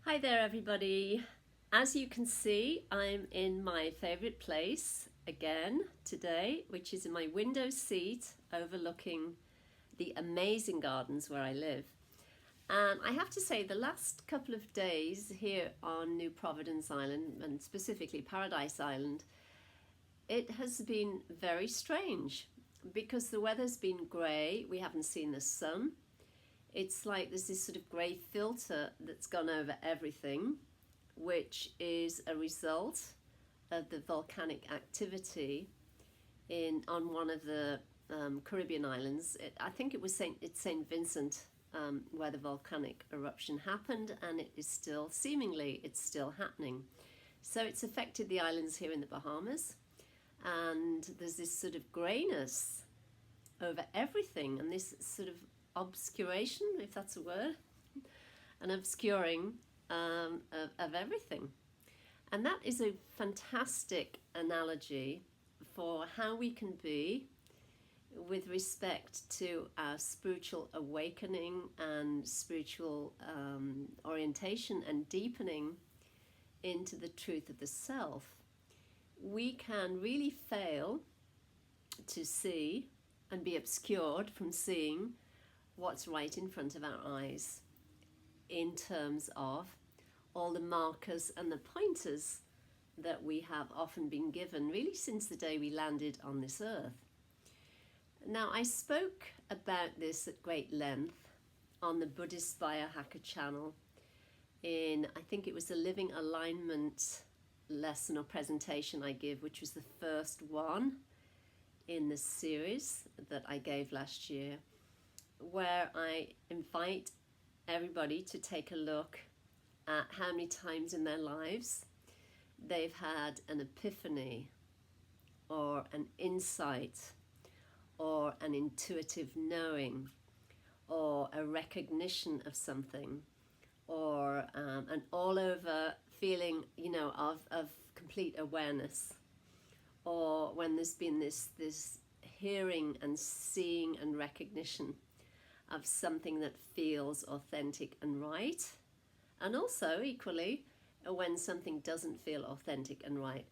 Hi there, everybody. As you can see, I'm in my favorite place again today, which is in my window seat overlooking the amazing gardens where I live. And I have to say, the last couple of days here on New Providence Island, and specifically Paradise Island, it has been very strange because the weather's been grey. We haven't seen the sun. It's like there's this sort of grey filter that's gone over everything, which is a result of the volcanic activity on one of the Caribbean islands. I think it was St. Vincent, where the volcanic eruption happened, and it is still, seemingly, it's still happening. So it's affected the islands here in the Bahamas, and there's this sort of greyness over everything, and this sort of obscuration, if that's a word, an obscuring of everything. And that is a fantastic analogy for how we can be with respect to our spiritual awakening and spiritual orientation and deepening into the truth of the self. We can really fail to see and be obscured from seeing what's right in front of our eyes in terms of all the markers and the pointers that we have often been given really since the day we landed on this earth. Now, I spoke about this at great length on the Buddhist Biohacker channel in, I think it was the Living Alignment lesson or presentation I give, which was the first one in the series that I gave last year, where I invite everybody to take a look at how many times in their lives they've had an epiphany or an insight or an intuitive knowing or a recognition of something or an all over feeling, of complete awareness, or when there's been this hearing and seeing and recognition of something that feels authentic and right, and also equally when something doesn't feel authentic and right.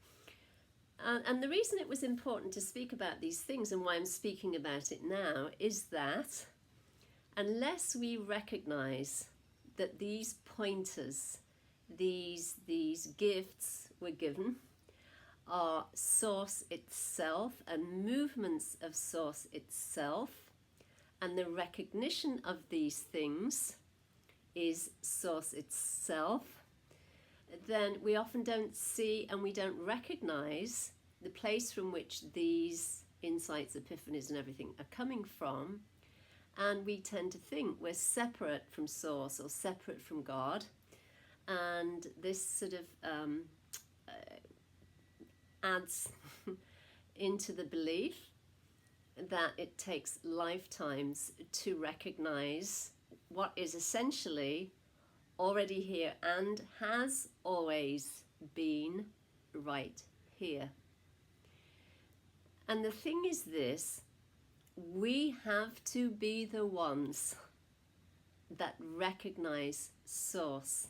And the reason it was important to speak about these things and why I'm speaking about it now is that unless we recognize that these pointers, these gifts we're given, are source itself and movements of source itself, and the recognition of these things is source itself, then we often don't see and we don't recognize the place from which these insights, epiphanies and everything are coming from, and we tend to think we're separate from source or separate from God, and this sort of adds into the belief that it takes lifetimes to recognize what is essentially already here and has always been right here. And the thing is this: we have to be the ones that recognize source,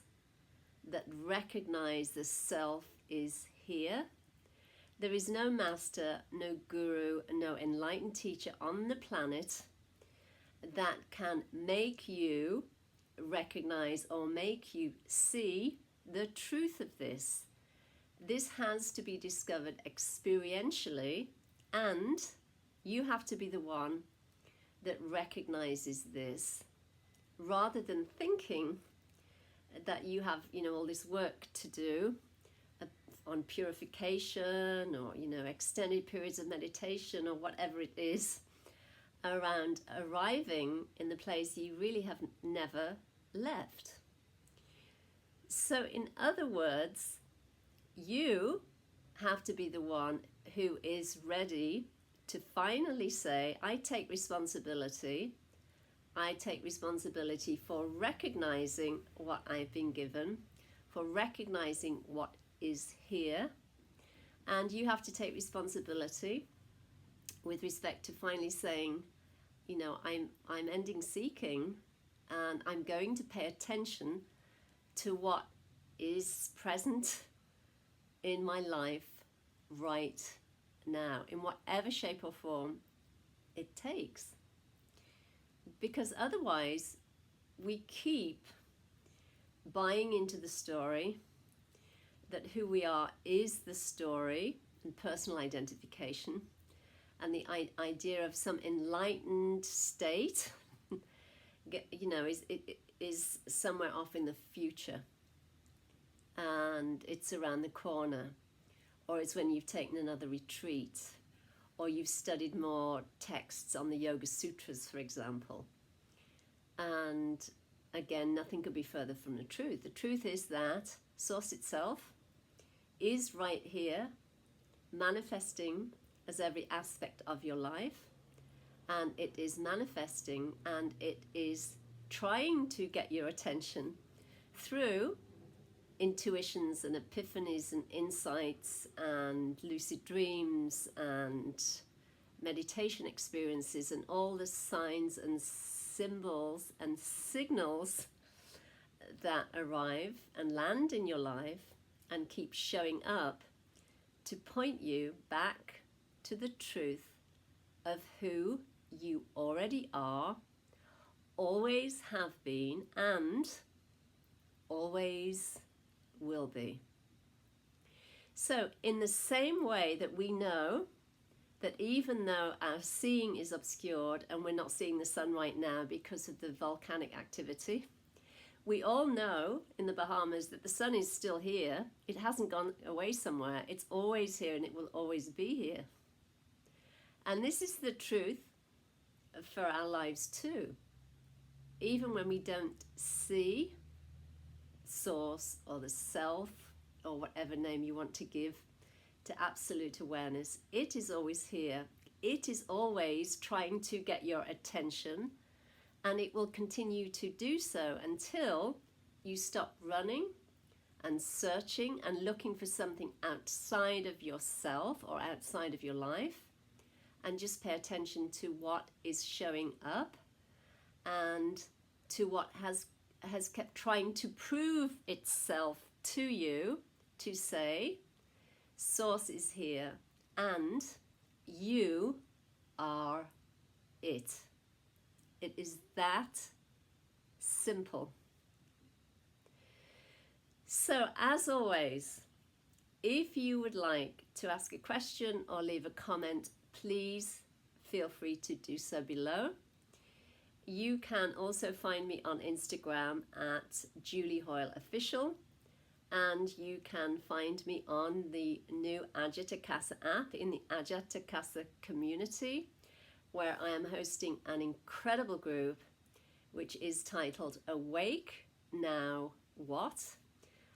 that recognize the self is here. There is no master, no guru, no enlightened teacher on the planet that can make you recognize or make you see the truth of this. This has to be discovered experientially, and you have to be the one that recognizes this, rather than thinking that you have, all this work to do on purification or, extended periods of meditation or whatever it is around arriving in the place you really have never left. So in other words, you have to be the one who is ready to finally say, I take responsibility. I take responsibility for recognizing what I've been given, for recognizing what is here, and you have to take responsibility with respect to finally saying, I'm ending seeking, and I'm going to pay attention to what is present in my life right now, in whatever shape or form it takes. Because otherwise, we keep buying into the story that who we are is the story and personal identification, and the idea of some enlightened state, is somewhere off in the future, and it's around the corner, or it's when you've taken another retreat, or you've studied more texts on the Yoga Sutras, for example. And again, nothing could be further from the truth. The truth is that Source itself is right here, manifesting as every aspect of your life, and it is manifesting and it is trying to get your attention through intuitions and epiphanies and insights and lucid dreams and meditation experiences and all the signs and symbols and signals that arrive and land in your life and keep showing up to point you back to the truth of who you already are, always have been, and always will be. So in the same way that we know that even though our seeing is obscured and we're not seeing the sun right now because of the volcanic activity, we all know in the Bahamas that the sun is still here. It hasn't gone away somewhere. It's always here and it will always be here. And this is the truth for our lives too. Even when we don't see Source or the self or whatever name you want to give to absolute awareness, it is always here. It is always trying to get your attention, and it will continue to do so until you stop running and searching and looking for something outside of yourself or outside of your life, and just pay attention to what is showing up and to what has kept trying to prove itself to you, to say, Source is here and you are it. It is that simple. So as always, if you would like to ask a question or leave a comment, please feel free to do so below. You can also find me on Instagram at Julie Hoyle Official, and you can find me on the new Ajatakasa app in the Ajatakasa community, where I am hosting an incredible group which is titled Awake Now What?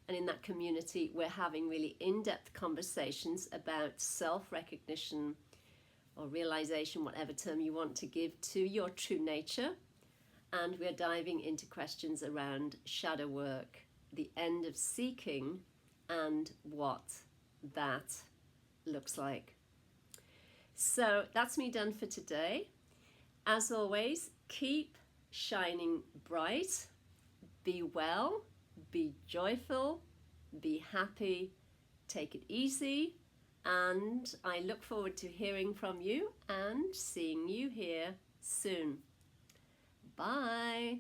And in that community we're having really in-depth conversations about self-recognition or realization, whatever term you want to give to your true nature. And we're diving into questions around shadow work, the end of seeking, and what that looks like. So that's me done for today. As always, keep shining bright, be well, be joyful, be happy, take it easy, and I look forward to hearing from you and seeing you here soon. Bye.